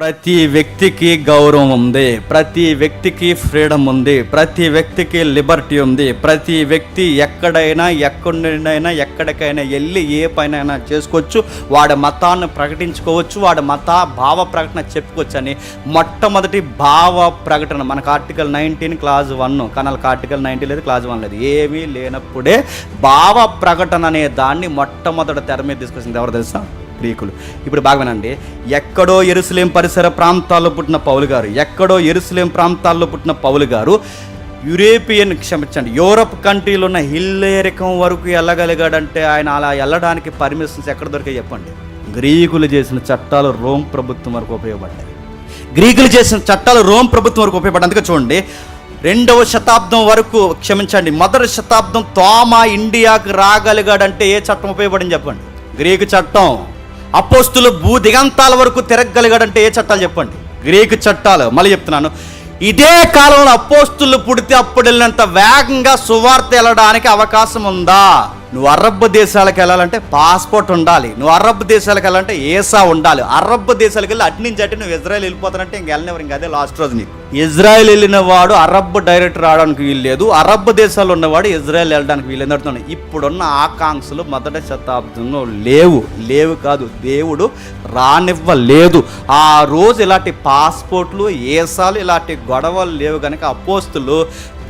ప్రతి వ్యక్తికి గౌరవం ఉంది, ప్రతి వ్యక్తికి ఫ్రీడమ్ ఉంది, ప్రతి వ్యక్తికి లిబర్టీ ఉంది. ప్రతి వ్యక్తి ఎక్కడైనా ఎక్కడికైనా వెళ్ళి ఏ పైన చేసుకోవచ్చు, వాడి మతాన్ని ప్రకటించుకోవచ్చు, వాడి మత భావ ప్రకటన చెప్పుకోవచ్చు అని మొట్టమొదటి భావ ప్రకటన మనకు ఆర్టికల్ 19 క్లాజ్ 1, కానీ ఆర్టికల్ 90 లేదు, క్లాజ్ 1 లేదు. ఏమీ లేనప్పుడే భావ ప్రకటన అనే దాన్ని మొట్టమొదటి తెర మీద తీసుకొచ్చింది ఎవరు తెలుసా? గ్రీకులు. ఇప్పుడు బాగా వినండి. ఎక్కడో యెరూషలేం పరిసర ప్రాంతాల్లో పుట్టిన పౌలు గారు యూరప్ కంట్రీలో ఉన్న హిల్లేరికం వరకు వెళ్ళగలిగాడంటే ఆయన అలా వెళ్ళడానికి పర్మిషన్స్ ఎక్కడ దొరికాయి చెప్పండి? గ్రీకులు చేసిన చట్టాలు రోమ్ ప్రభుత్వం వరకు ఉపయోగపడ్డాయి. అందుకే చూడండి, 2వ శతాబ్దం వరకు మొదటి శతాబ్దం తోమా ఇండియాకు రాగలిగాడంటే ఏ చట్టం ఉపయోగపడింది చెప్పండి? గ్రీకు చట్టం. అపోస్తులు భూ దిగంతాల వరకు తిరగగలిగాడంటే ఏ చట్టాలు చెప్పండి? గ్రీకు చట్టాలు. మళ్ళీ చెప్తున్నాను, ఇదే కాలంలో అపోస్తులు పుడితే అప్పుడు వెళ్ళినంత వేగంగా సువార్త వెళ్ళడానికి అవకాశం ఉందా? నువ్వు అరబ్ దేశాలకు వెళ్ళాలంటే పాస్పోర్ట్ ఉండాలి, నువ్వు అరబ్ దేశాలకు వెళ్ళాలంటే ఏసా ఉండాలి. అరబ్ దేశాలకు వెళ్ళి అటు నుంచి నువ్వు ఇజ్రాయెల్ వెళ్ళిపోతానంటే వెళ్ళినవారు, అదే లాస్ట్ రోజు నీకు. ఇజ్రాయెల్ వెళ్ళిన వాడు అరబ్ డైరెక్ట్ రావడానికి వీల్లేదు, అరబ్ దేశాల్లో ఉన్నవాడు ఇజ్రాయెల్ వెళ్ళడానికి వీల్లేదు అంటున్నాను. ఇప్పుడున్న ఆకాంక్షలు మొదటి శతాబ్దంలో లేవు కాదు, దేవుడు రానివ్వలేదు. ఆ రోజు ఇలాంటి పాస్పోర్ట్లు, ఏసాలు, ఇలాంటి గొడవలు లేవు కనుక అపోస్తులు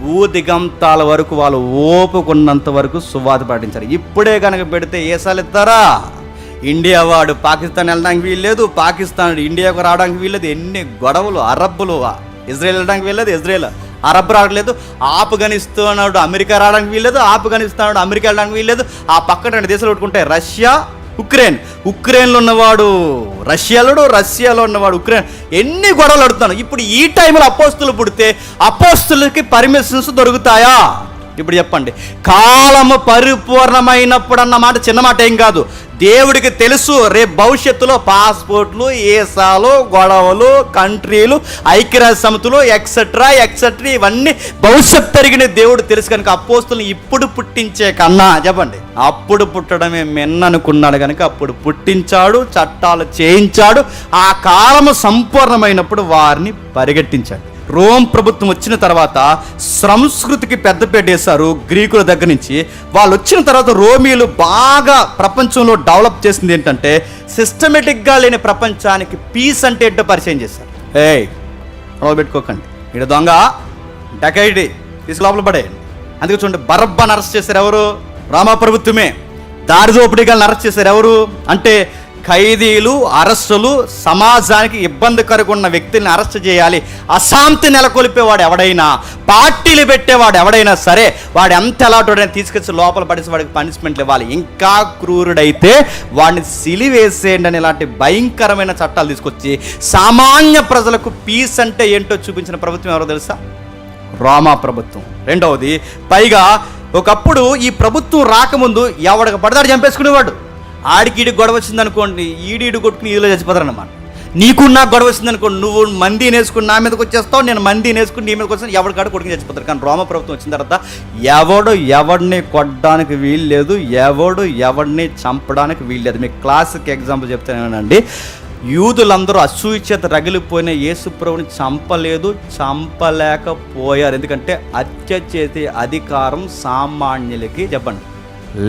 భూదిగంతాల వరకు వాళ్ళు ఓపుకున్నంత వరకు సువార్త పాటించారు. ఇప్పుడే కనుక పెడితే ఏసాలు ఇస్తారా? ఇండియా వాడు పాకిస్తాన్ వెళ్ళడానికి వీల్లేదు, పాకిస్తాన్ ఇండియాకు రావడానికి వీల్లేదు. ఎన్ని గొడవలు! అరబ్బులు ఇజ్రాయెల్ వెళ్ళడానికి వీల్లేదు, ఇజ్రాయెల్ అరబ్ రావట్లేదు. ఆఫ్ఘనిస్తాన్ అమెరికా రావడానికి వీల్లేదు, ఆఫ్ఘనిస్తాన్ అమెరికా వెళ్ళడానికి వీల్లేదు. ఆ పక్కన 2 దేశాలు కొట్టుకుంటే రష్యా, ఉక్రెయిన్లో ఉన్నవాడు రష్యాలో ఉన్నవాడు ఉక్రెయిన్. ఎన్ని గొడవలు అడుగుతాను. ఇప్పుడు ఈ టైంలో అపోస్తులు పుడితే అపోస్తులకి పర్మిషన్స్ దొరుకుతాయా? ఇప్పుడు చెప్పండి. కాలము పరిపూర్ణమైనప్పుడు అన్న మాట చిన్న మాట ఏం కాదు. దేవుడికి తెలుసు రేపు భవిష్యత్తులో పాస్పోర్ట్లు, ఏసాలు, గొడవలు, కంట్రీలు, ఐక్యరాజ్య సమితులు ఎక్సెట్రా ఇవన్నీ భవిష్యత్తు జరిగిన దేవుడు తెలుసు కనుక అపోస్తులను ఇప్పుడు పుట్టించే కన్నా చెప్పండి, అప్పుడు పుట్టడమే మెన్ననుకున్నాడు కనుక అప్పుడు పుట్టించాడు, చట్టాలు చేయించాడు. ఆ కాలము సంపూర్ణమైనప్పుడు వారిని పరిగెట్టించాడు. రోమ్ ప్రభుత్వం వచ్చిన తర్వాత సంస్కృతికి పెద్దపీట వేశారు గ్రీకుల దగ్గర నుంచి. వాళ్ళు వచ్చిన తర్వాత రోమీలు బాగా ప్రపంచంలో డెవలప్ చేసింది ఏంటంటే సిస్టమేటిక్గా లేని ప్రపంచానికి పీస్ అంటే ఏంటో పరిచయం చేశారు. పెట్టుకోకండి, ఇక్కడ దొంగ డకైటీ తీసి లోపల పడేయండి. అందుకే చూడండి, బరబ్బాను అరెస్ట్ చేశారు ఎవరు? రోమా ప్రభుత్వమే. దారిదోపిడీగాలను అరెస్ట్ చేశారు ఎవరు అంటే ఖైదీలు, అరెస్టులు, సమాజానికి ఇబ్బందికరంగా ఉన్న వ్యక్తుల్ని అరెస్ట్ చేయాలి. అశాంతి నెలకొల్పేవాడు ఎవడైనా, పార్టీలు పెట్టేవాడు ఎవడైనా సరే వాడు ఎంత ఎలాంటి తీసుకొచ్చి లోపల పడేసి వాడికి పనిష్మెంట్లు ఇవ్వాలి. ఇంకా క్రూరుడైతే వాడిని సిలివేసేయండి అని ఇలాంటి భయంకరమైన చట్టాలు తీసుకొచ్చి సామాన్య ప్రజలకు పీస్ అంటే ఏంటో చూపించిన ప్రభుత్వం ఎవరో తెలుసా? రోమా ప్రభుత్వం. రెండవది, పైగా ఒకప్పుడు ఈ ప్రభుత్వం రాకముందు ఎవడికి పడదాడు చంపేసుకునేవాడు. ఆడికి గొడవ వచ్చిందనుకోండి, ఈడు కొట్టుకుని ఈదులో చచ్చిపోతారన్నమాట. నీకు నాకు గొడవ వచ్చిందనుకోండి, నువ్వు మంది నేసుకుని నా మీదకి వచ్చేస్తావు, నేను మంది నేసుకుని నీ మీదకి వచ్చాను, ఎవరికాడ కొట్టుకుని చచ్చిపోతారు. కానీ రోమ ప్రభుత్వం వచ్చిన తర్వాత ఎవడిని కొట్టడానికి వీల్లేదు, ఎవడిని చంపడానికి వీల్లేదు. మీకు క్లాసిక్ ఎగ్జాంపుల్ చెప్తానేనండి. యూదులందరూ అసూయ చేత రగిలిపోయిన యేసుప్రభుని చంపలేకపోయారు. ఎందుకంటే హత్య చేసే అధికారం సామాన్యులకి చెప్పండి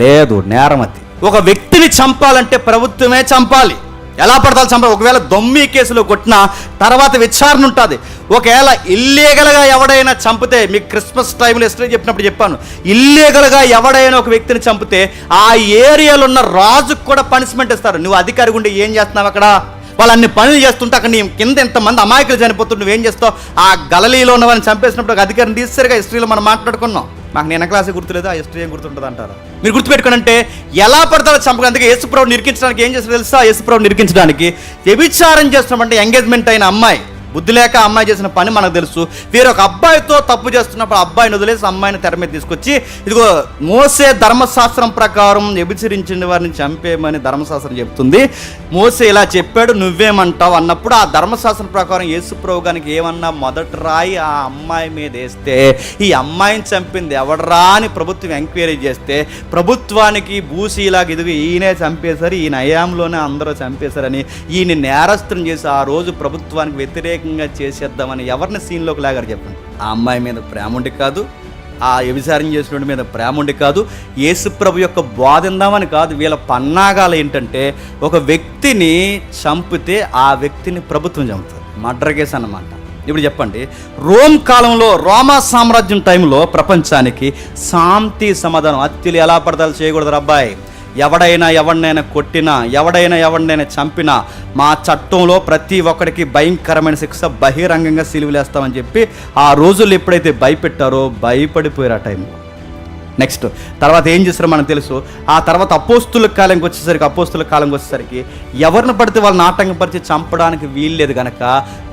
లేదు, నేరమతి. ఒక వ్యక్తిని చంపాలంటే ప్రభుత్వమే చంపాలి. ఎలా పడతారు చంపాలి? ఒకవేళ దొమ్మి కేసులో కొట్టిన తర్వాత విచారణ ఉంటుంది. ఒకవేళ ఇల్లీగల్గా ఎవడైనా చంపితే, మీకు క్రిస్మస్ టైంలో ఎస్ట్రే చెప్పినప్పుడు చెప్పాను, ఇల్లీగల్గా ఎవడైనా ఒక వ్యక్తిని చంపితే ఆ ఏరియాలో ఉన్న రాజుకు కూడా పనిష్మెంట్ ఇస్తారు. నువ్వు అధికారి ఉండి ఏం చేస్తున్నావు అక్కడ? వాళ్ళు అన్ని పనులు చేస్తుంటే అక్కడ నీ కింద ఎంతమంది అమాయకులు చనిపోతుంటే నువ్వేం చేస్తావు? ఆ గలలీలో ఉన్నవారిని చంపేసినప్పుడు ఒక అధికారిని తీసేసరిగా హిస్టరీలో మనం మాట్లాడుకున్నాం. మాకు నేను క్లాసే గుర్తులేదు, ఆ హిస్టరీ ఏం గుర్తుంటుంది అంటారా? మీరు గుర్తుపెట్టుకోనంటే ఎలా పడతారో చంపక. అందుకే యేసుప్రభుని నిరికించడానికి ఏం చేస్తారు తెలుసా? యేసుప్రభుని నిరికించడానికి వ్యభిచారం చేస్తున్నామంటే ఎంగేజ్మెంట్ అయిన అమ్మాయి బుద్ధి లేక అమ్మాయి చేసిన పని మనకు తెలుసు. వేరొక అబ్బాయితో తప్పు చేస్తున్నప్పుడు అబ్బాయిని వదిలేసి అమ్మాయిని తెర మీద తీసుకొచ్చి, ఇదిగో మోసే ధర్మశాస్త్రం ప్రకారం వ్యభిచరించిన వారిని చంపేయమని ధర్మశాస్త్రం చెప్తుంది, మోసే ఇలా చెప్పాడు, నువ్వేమంటావు అన్నప్పుడు ఆ ధర్మశాస్త్రం ప్రకారం యేసుప్రభు గారికి ఏమన్నా మొదటి రాయి ఆ అమ్మాయి మీద వేస్తే, ఈ అమ్మాయిని చంపింది ఎవడరా అని ప్రభుత్వం ఎంక్వైరీ చేస్తే, ప్రభుత్వానికి బూసీలాగా ఇదిగో ఈయనే చంపేశారు, ఈయన అయాంలోనే అందరూ చంపేశారని ఈయన నేరస్తుని చేసి ఆ రోజు ప్రభుత్వానికి వ్యతిరేకంగా చేసేద్దామని ఎవరిని సీన్లోకి లాగారు చెప్పండి? ఆ అమ్మాయి మీద ప్రేమ ఉండి కాదు, ఆ వ్యభిచారం చేసిన మీద ప్రేమ ఉండి కాదు, యేసుప్రభు యొక్క బోధిందామని కాదు. వీళ్ళ పన్నాగాలు ఏంటంటే, ఒక వ్యక్తిని చంపితే ఆ వ్యక్తిని ప్రభుత్వం చంపుతుంది. మర్డర్ కేసు అన్నమాట. ఇప్పుడు చెప్పండి, రోమ్ కాలంలో, రోమా సామ్రాజ్యం టైంలో ప్రపంచానికి శాంతి సమాధానం, హత్యలు ఎలా పడతాలు చేయకూడదు అబ్బాయి, ఎవడైనా ఎవరినైనా కొట్టినా, ఎవడైనా ఎవరినైనా చంపినా మా చట్టంలో ప్రతి ఒక్కడికి భయంకరమైన శిక్ష, బహిరంగంగా సిలువలేస్తామని చెప్పి ఆ రోజుల్లో ఎప్పుడైతే భయపెట్టారో భయపడిపోయారు ఆ టైంలో. నెక్స్ట్ తర్వాత ఏం చేస్తారో మనకు తెలుసు. ఆ తర్వాత అపోస్తుల కాలంకి వచ్చేసరికి ఎవరిని పడితే వాళ్ళని ఆటంకపరిచి చంపడానికి వీల్లేదు కనుక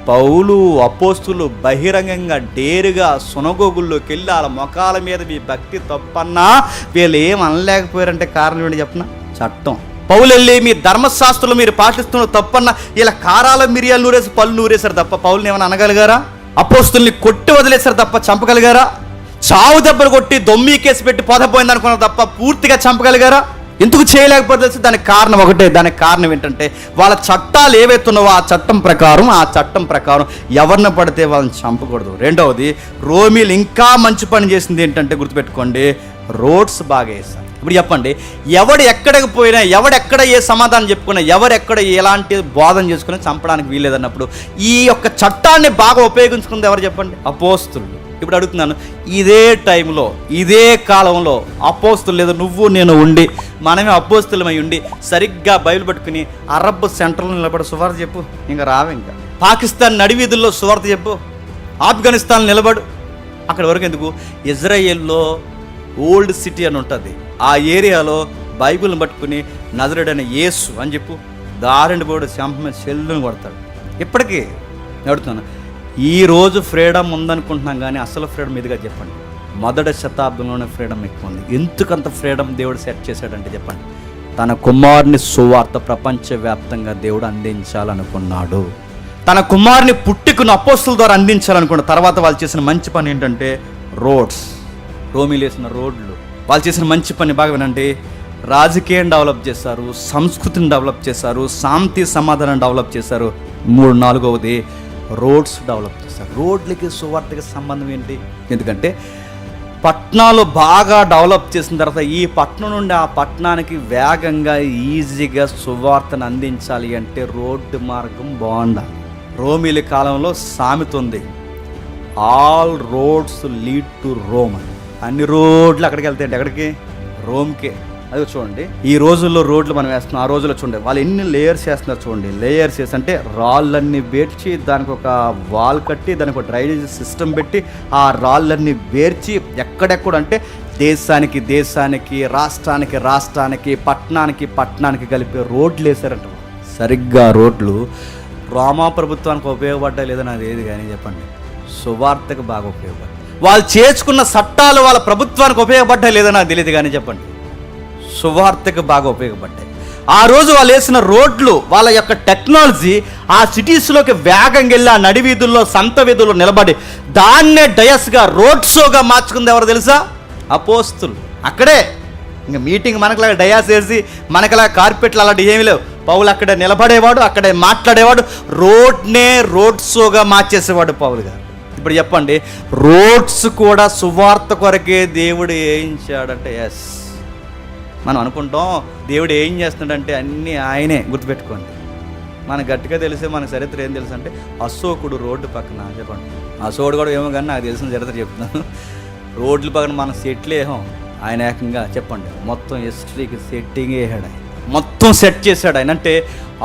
పౌలు అపోస్తులు బహిరంగంగా డేరుగా సునగోగుల్లోకి వెళ్ళి వాళ్ళ మొఖాల మీద మీ భక్తి తప్పన్నా వీళ్ళు ఏం అనలేకపోయారంటే కారణం ఏంటి చెప్పనా? చట్టం. పౌలు వెళ్ళి మీ ధర్మశాస్త్రంలో మీరు పాటిస్తున్న తప్పన్నా ఇలా కారాల మిరియాలు నూరేసి పళ్ళు నూరేశారు తప్ప పౌలుని ఏమైనా అనగలిగారా? అపోస్తుల్ని కొట్టి వదిలేశారు తప్ప చంపగలిగారా? చావు దెబ్బలు కొట్టి దొమ్మి కేసు పెట్టి పోతపోయింది అనుకున్నారు తప్ప పూర్తిగా చంపగలిగారా? ఎందుకు చేయలేకపోతే దానికి కారణం ఒకటే. దానికి కారణం ఏంటంటే వాళ్ళ చట్టాలు ఏవైతున్నావో ఆ చట్టం ప్రకారం ఎవరిని పడితే వాళ్ళని చంపకూడదు. రెండవది, రోమీలు ఇంకా మంచి పని చేసింది ఏంటంటే గుర్తుపెట్టుకోండి, రోడ్స్ బాగా వేస్తారు. ఇప్పుడు చెప్పండి, ఎవడు ఎక్కడికి పోయినా, ఎవడెక్కడ ఏ సమాధానం చెప్పుకున్నా, ఎవరెక్కడ ఎలాంటి బోధన చేసుకున్నా చంపడానికి వీల్లేదన్నప్పుడు ఈ యొక్క చట్టాన్ని బాగా ఉపయోగించుకుంది ఎవరు చెప్పండి? అపోస్తులు. ఇప్పుడు అడుగుతున్నాను, ఇదే టైంలో ఇదే కాలంలో అపోస్తులు లేదా నువ్వు నేను ఉండి మనమే అపోస్తులమై ఉండి సరిగ్గా బైబిల్ పట్టుకుని అరబ్ సెంటర్లో నిలబడి సువార్త చెప్పు, ఇంకా రావు. ఇంకా పాకిస్తాన్ నడివీధుల్లో సువార్త చెప్పు, ఆఫ్ఘనిస్తాన్ నిలబడు. అక్కడ వరకు ఎందుకు? ఇజ్రాయేల్లో ఓల్డ్ సిటీ అని ఉంటుంది, ఆ ఏరియాలో బైబిల్ని పట్టుకుని నజరేయుడైన యేసు అని చెప్పు, దారిని పోడు చెల్లుని కొడతాడు. ఇప్పటికీ అడుగుతున్నాను, ఈరోజు ఫ్రీడమ్ ఉందనుకుంటున్నాం కానీ అసలు ఫ్రీడమ్ ఇదిగా చెప్పండి. మొదటి శతాబ్దంలోనే ఫ్రీడమ్ ఎక్కువ ఉంది. ఎందుకంత ఫ్రీడమ్ దేవుడు సెట్ చేశాడంటే చెప్పండి, తన కుమారుని సువార్త ప్రపంచవ్యాప్తంగా దేవుడు అందించాలనుకున్నాడు. తన కుమారుని పుట్టుకున్న అపోస్తుల ద్వారా అందించాలనుకున్న తర్వాత వాళ్ళు చేసిన మంచి పని ఏంటంటే రోడ్స్. రోమీలు వేసిన రోడ్లు. వాళ్ళు చేసిన మంచి పని బాగా వినండి, రాజకీయం డెవలప్ చేశారు, సంస్కృతిని డెవలప్ చేశారు, శాంతి సమాధానం డెవలప్ చేశారు. నాలుగవది రోడ్స్ డెవలప్ చేశారు. రోడ్లకి సువార్తకి సంబంధం ఏంటి? ఎందుకంటే పట్టణాలు బాగా డెవలప్ చేసిన తర్వాత ఈ పట్టణం నుండి ఆ పట్టణానికి వేగంగా ఈజీగా సువార్తను అందించాలి అంటే రోడ్డు మార్గం బాగుండాలి. రోమీల కాలంలో సామెత ఉంది, all roads lead to Rome అని. అన్ని రోడ్లు అక్కడికి వెళ్తాయండి, ఎక్కడికి? రోమ్కే. అది చూడండి, ఈ రోజుల్లో రోడ్లు మనం వేస్తున్నాం, ఆ రోజుల్లో చూడండి వాళ్ళు ఎన్ని లేయర్స్ వేస్తున్నారు చూడండి. లేయర్స్ వేసి అంటే రాళ్ళన్నీ బేర్చి దానికి ఒక వాల్ కట్టి దానికి ఒక డ్రైనేజ్ సిస్టమ్ పెట్టి ఆ రాళ్ళన్నీ బేర్చి ఎక్కడెక్కడ అంటే దేశానికి రాష్ట్రానికి పట్టణానికి కలిపి రోడ్లు వేసారంట. సరిగ్గా రోడ్లు రోమా ప్రభుత్వానికి ఉపయోగపడ్డా లేదని అది ఏది కానీ చెప్పండి, సువార్తకు బాగా ఉపయోగపడ్డాయి. వాళ్ళు చేసుకున్న చట్టాలు వాళ్ళ ప్రభుత్వానికి ఉపయోగపడ్డా లేదని నాకు తెలియదు కానీ చెప్పండి, సువార్తకు బాగా ఉపయోగపడ్డాయి. ఆ రోజు వాళ్ళు వేసిన రోడ్లు, వాళ్ళ యొక్క టెక్నాలజీ ఆ సిటీస్లోకి వేగంగా వెళ్ళి ఆ నడివీధుల్లో సంత వీధుల్లో నిలబడి దాన్నే డయస్గా రోడ్ షోగా మార్చుకుంది ఎవరు తెలుసా? అపోస్తులు. అక్కడే ఇంకా మీటింగ్ మనకులాగా డయాస్ వేసి మనకులా కార్పెట్లు అలాంటి ఏమీ లేవు. పౌలు అక్కడే నిలబడేవాడు, అక్కడే మాట్లాడేవాడు, రోడ్నే రోడ్ షోగా మార్చేసేవాడు పౌలు గారు. ఇప్పుడు చెప్పండి, రోడ్స్ కూడా సువార్త కొరకే దేవుడు వేయించాడంటే ఎస్. మనం అనుకుంటాం దేవుడు ఏం చేస్తున్నాడంటే అన్నీ ఆయనే. గుర్తుపెట్టుకోండి, మనకు గట్టిగా తెలిసే మన చరిత్ర ఏం తెలుసు అంటే అశోకుడు రోడ్డు పక్కన చెప్పండి. అశోకుడు కూడా ఏమో కానీ నాకు తెలిసిన చరిత్ర చెప్తున్నాను. రోడ్ల పక్కన మనం సెట్లు వేసాం, ఆయన ఏకంగా చెప్పండి మొత్తం హిస్టరీకి సెట్టింగ్ వేసాడు. ఆయన మొత్తం సెట్ చేశాడు. ఆయన అంటే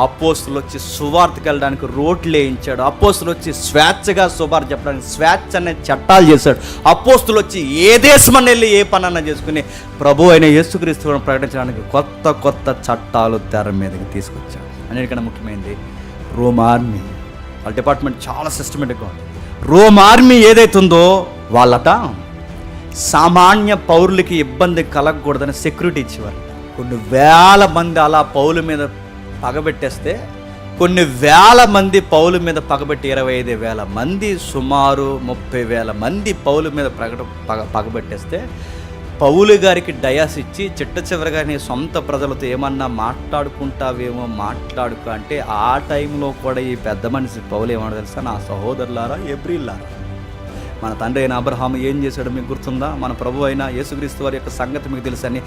అపోస్తులు వచ్చి సువార్తకి వెళ్ళడానికి రోడ్లు వేయించాడు. అపోస్తులు వచ్చి స్వేచ్ఛగా సువార్త చెప్పడానికి స్వేచ్ఛ అనే చట్టాలు చేశాడు. అపోస్తులు వచ్చి ఏ దేశమని వెళ్ళి ఏ పనన్నా చేసుకుని ప్రభు అయిన యేసుక్రీస్తును ప్రకటించడానికి కొత్త చట్టాలు తెర మీదకి తీసుకొచ్చాడు. అన్నిటికన్నా ముఖ్యమైనది రోమ్ ఆర్మీ. వాళ్ళ డిపార్ట్మెంట్ చాలా సిస్టమేటిక్గా ఉంది. రోమ్ ఆర్మీ ఏదైతే ఉందో వాళ్ళట సామాన్య పౌరులకి ఇబ్బంది కలగకూడదని సెక్యూరిటీ ఇచ్చేవారు. కొన్ని వేల మంది అలా పౌల మీద పగబెట్టేస్తే, కొన్ని వేల మంది పౌల మీద పగబెట్టి 25,000 మంది, సుమారు 30,000 మంది పౌల మీద పగబెట్టేస్తే పౌలు గారికి డయాస్ ఇచ్చి చిట్ట చివరిగా నీ సొంత ప్రజలతో ఏమన్నా మాట్లాడుకుంటావేమో మాట్లాడుకో అంటే, ఆ టైంలో కూడా ఈ పెద్ద మనిషి పౌలు ఏమన్నా తెలుసా, నా సహోదరులారా ఎబ్రీలారా, మన తండ్రి అయిన అబ్రహాము ఏం చేశాడో మీకు గుర్తుందా, మన ప్రభు అయిన యేసుక్రీస్తు వారి యొక్క సంగతి మీకు తెలుసని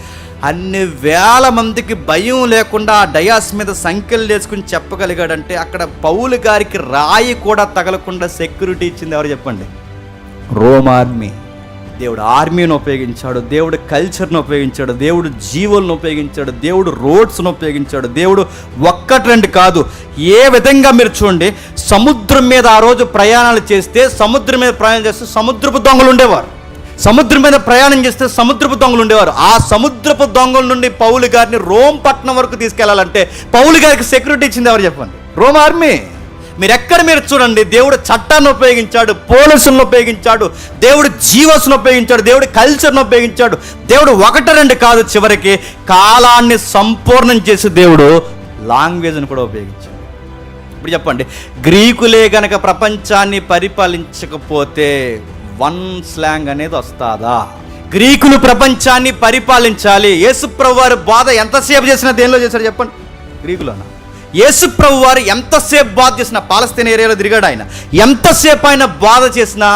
అన్ని వేల మందికి భయం లేకుండా ఆ డయాస్ మీద సంఖ్యలు వేసుకుని చెప్పగలిగాడంటే, అక్కడ పౌలు గారికి రాయి కూడా తగలకుండా సెక్యూరిటీ ఇచ్చింది ఎవరు చెప్పండి? Rome army. దేవుడు ఆర్మీని ఉపయోగించాడు, దేవుడు కల్చర్ను ఉపయోగించాడు, దేవుడు జీవులను ఉపయోగించాడు, దేవుడు రోడ్స్ను ఉపయోగించాడు. దేవుడు ఒక్కటి రెండు కాదు, ఏ విధంగా మీరు చూడండి, సముద్రం మీద ఆ రోజు ప్రయాణాలు చేస్తే, సముద్రం మీద ప్రయాణం చేస్తే సముద్రపు దొంగలు ఉండేవారు. సముద్రం మీద ప్రయాణం చేస్తే సముద్రపు దొంగలు ఉండేవారు. ఆ సముద్రపు దొంగల నుండి పౌలు గారిని రోమ్ పట్టణం వరకు తీసుకెళ్లాలంటే పౌలు గారికి సెక్యూరిటీ ఇచ్చింది ఎవరు చెప్పండి? Rome army. మీరు చూడండి, దేవుడు చట్టాన్ని ఉపయోగించాడు, పోలీసులను ఉపయోగించాడు, దేవుడు జీవస్ను ఉపయోగించాడు, దేవుడు కల్చర్ను ఉపయోగించాడు. దేవుడు ఒకటి రెండు కాదు, చివరికి కాలాన్ని సంపూర్ణం చేసి దేవుడు లాంగ్వేజ్ని కూడా ఉపయోగించాడు. ఇప్పుడు చెప్పండి, గ్రీకులే గనక ప్రపంచాన్ని పరిపాలించకపోతే వన్ స్లాంగ్ అనేది వస్తుందా? గ్రీకులు ప్రపంచాన్ని పరిపాలించాలి. యేసుప్రభు వారి బాధ ఎంతసేపు చేసినా దేనిలో చేశారు చెప్పండి? గ్రీకులోనా? యేసుప్రభు వారు ఎంతసేపు బాధ చేసినా, పాలస్తీన్ ఏరియాలో తిరిగాడు ఆయన, ఎంతసేపు ఆయన బాధ చేసినా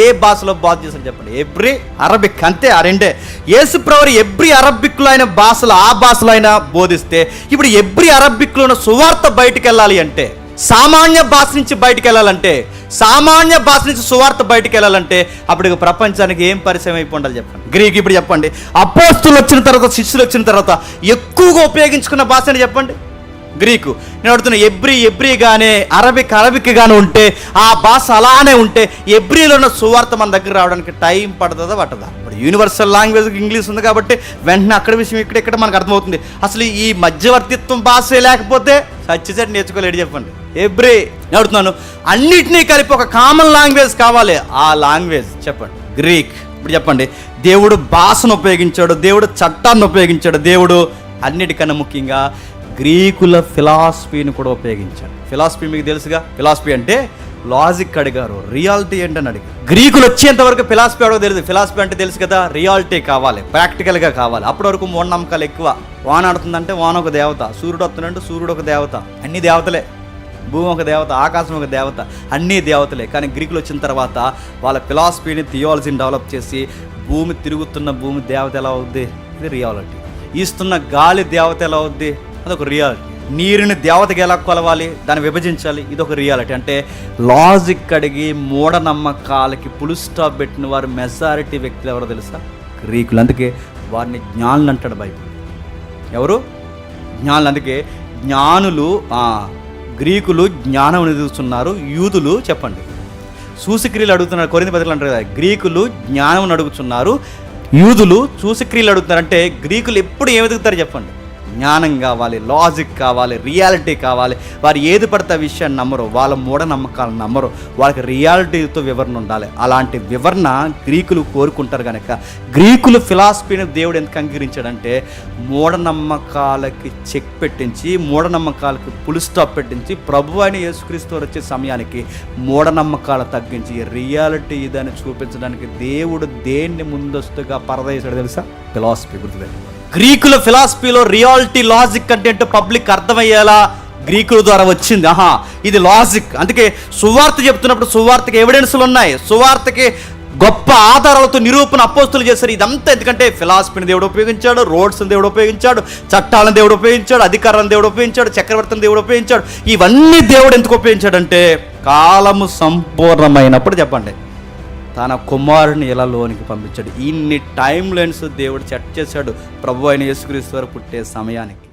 ఏ భాషలో బాధ చేశారు చెప్పండి? ఎబ్రీ, అరబిక్, అంతే, ఆ రెండే. యేసుప్రభు ఎబ్రీ అరబిక్లో ఆయన భాషలో, ఆ భాషలో ఆయన బోధిస్తే, ఇప్పుడు ఎబ్రీ అరబిక్లో ఉన్న సువార్త బయటికి వెళ్ళాలి అంటే, సామాన్య భాష నుంచి బయటికి వెళ్ళాలంటే, సామాన్య భాష నుంచి సువార్త బయటికి వెళ్ళాలంటే అప్పుడు ప్రపంచానికి ఏం పరిచయం అయిపోయి ఉండాలి చెప్పండి? గ్రీక్. ఇప్పుడు చెప్పండి, అపోస్తులు వచ్చిన తర్వాత, శిష్యులు వచ్చిన తర్వాత ఎక్కువగా ఉపయోగించుకున్న భాష అని చెప్పండి? గ్రీకు. నేను అడుగుతున్నా, ఎబ్రీ కానీ అరబిక్ కానీ ఉంటే, ఆ భాష అలానే ఉంటే ఎబ్రీలో ఉన్న సువార్త మన దగ్గర రావడానికి టైం పడుతుందా పట్టదా? ఇప్పుడు యూనివర్సల్ లాంగ్వేజ్ ఇంగ్లీష్ ఉంది కాబట్టి వెంటనే అక్కడ విషయం ఇక్కడ మనకు అర్థమవుతుంది. అసలు ఈ మధ్యవర్తిత్వం భాషే లేకపోతే సచ్చిసెట్ నేర్చుకోలేడు చెప్పండి? ఎబ్రీ. నేను అడుగుతున్నాను, అన్నిటినీ కలిపి ఒక కామన్ లాంగ్వేజ్ కావాలి, ఆ లాంగ్వేజ్ చెప్పండి? గ్రీక్. ఇప్పుడు చెప్పండి, దేవుడు భాషను ఉపయోగించాడు, దేవుడు చట్టాన్ని ఉపయోగించాడు, దేవుడు అన్నిటికన్నా ముఖ్యంగా గ్రీకుల ఫిలాసఫీని కూడా ఉపయోగించాడు. ఫిలాసఫీ మీకు తెలుసుగా, ఫిలాసఫీ అంటే లాజిక్ అడిగారు, రియాలిటీ ఏంటని అడిగారు. గ్రీకులు వచ్చేంత వరకు ఫిలాసఫీ అడగ తెలియదు. ఫిలాసఫీ అంటే తెలుసు కదా, రియాలిటీ కావాలి, ప్రాక్టికల్గా కావాలి. అప్పటి వరకు మూఢనమ్మకాలు ఎక్కువ. వాన ఆడుతుందంటే వాన ఒక దేవత, సూర్యుడు వస్తుందంటే సూర్యుడు ఒక దేవత, అన్ని దేవతలే. భూమి ఒక దేవత, ఆకాశం ఒక దేవత, అన్నీ దేవతలే. కానీ గ్రీకులు వచ్చిన తర్వాత వాళ్ళ ఫిలాసఫీని, థియాలజీని డెవలప్ చేసి, భూమి తిరుగుతున్న భూమి దేవత ఎలా అవుద్ది, ఇది రియాలిటీ. ఈస్తున్న గాలి దేవత ఎలా అవుద్ది, అదొక రియాలిటీ. నీరుని దేవతకి ఎలా కొలవాలి, దాన్ని విభజించాలి, ఇదొక రియాలిటీ. అంటే లాజిక్ అడిగి మూఢనమ్మకాలకి పులు స్టాప్ పెట్టిన వారు మెజారిటీ వ్యక్తులు ఎవరో తెలుసా? గ్రీకులు. అందుకే వారిని జ్ఞానులు అంటాడు బైబిల్. ఎవరు? జ్ఞానులు. అందుకే జ్ఞానులు, గ్రీకులు జ్ఞానం ఎదుగుతున్నారు, యూదులు చెప్పండి సూచక్రియలు అడుగుతున్నారు. కొరింథీ పత్రికలో అంటారు కదా, గ్రీకులు జ్ఞానం అడుగుతున్నారు, యూదులు సూచక్రియలు అడుగుతున్నారు. అంటే గ్రీకులు ఎప్పుడు ఏమి ఎదుగుతారు చెప్పండి? జ్ఞానం కావాలి, లాజిక్ కావాలి, రియాలిటీ కావాలి. వారు ఏది పడితే విషయాన్ని నమ్మరు, వాళ్ళ మూఢనమ్మకాలను నమ్మరు, వాళ్ళకి రియాలిటీతో వివరణ ఉండాలి. అలాంటి వివరణ గ్రీకులు కోరుకుంటారు కనుక గ్రీకులు ఫిలాసఫీని దేవుడు ఎందుకు అంగీకరించాడంటే, మూఢనమ్మకాలకి చెక్ పెట్టించి, మూఢనమ్మకాలకి పులి స్టాప్ పెట్టించి, ప్రభు అయిన యేసుక్రీస్తు వచ్చే సమయానికి మూఢనమ్మకాలు తగ్గించి రియాలిటీ ఇదని చూపించడానికి దేవుడు దేన్ని ముందస్తుగా పరదేశాడు తెలుసా? ఫిలాసఫీ. గుర్తుపెట్టుకోండి, గ్రీకుల ఫిలాసఫీలో రియాలిటీ, లాజిక్ అంటే ఏంటో పబ్లిక్ అర్థమయ్యేలా గ్రీకుల ద్వారా వచ్చింది. ఇది లాజిక్. అందుకే సువార్త చెప్తున్నప్పుడు సువార్తకి ఎవిడెన్స్లు ఉన్నాయి, సువార్తకి గొప్ప ఆధారాలతో నిరూపణ అపోస్తులు చేశారు. ఇదంతా ఎందుకంటే ఫిలాసఫీని దేవుడు ఉపయోగించాడు, రోడ్స్ని దేవుడు ఉపయోగించాడు, చట్టాలను దేవుడు ఉపయోగించాడు, అధికారాలను దేవుడు ఉపయోగించాడు, చక్రవర్తిని దేవుడు ఉపయోగించాడు. ఇవన్నీ దేవుడు ఎందుకు ఉపయోగించాడంటే, కాలము సంపూర్ణమైనప్పుడు చెప్పండి తన కుమారుని ఎలా లోనికి పంపించాడు. ఇన్ని టైం లైన్స్ దేవుడు సెట్ చేశాడు ప్రభు అయిన యేసుక్రీస్తు వారు పుట్టే సమయానికి.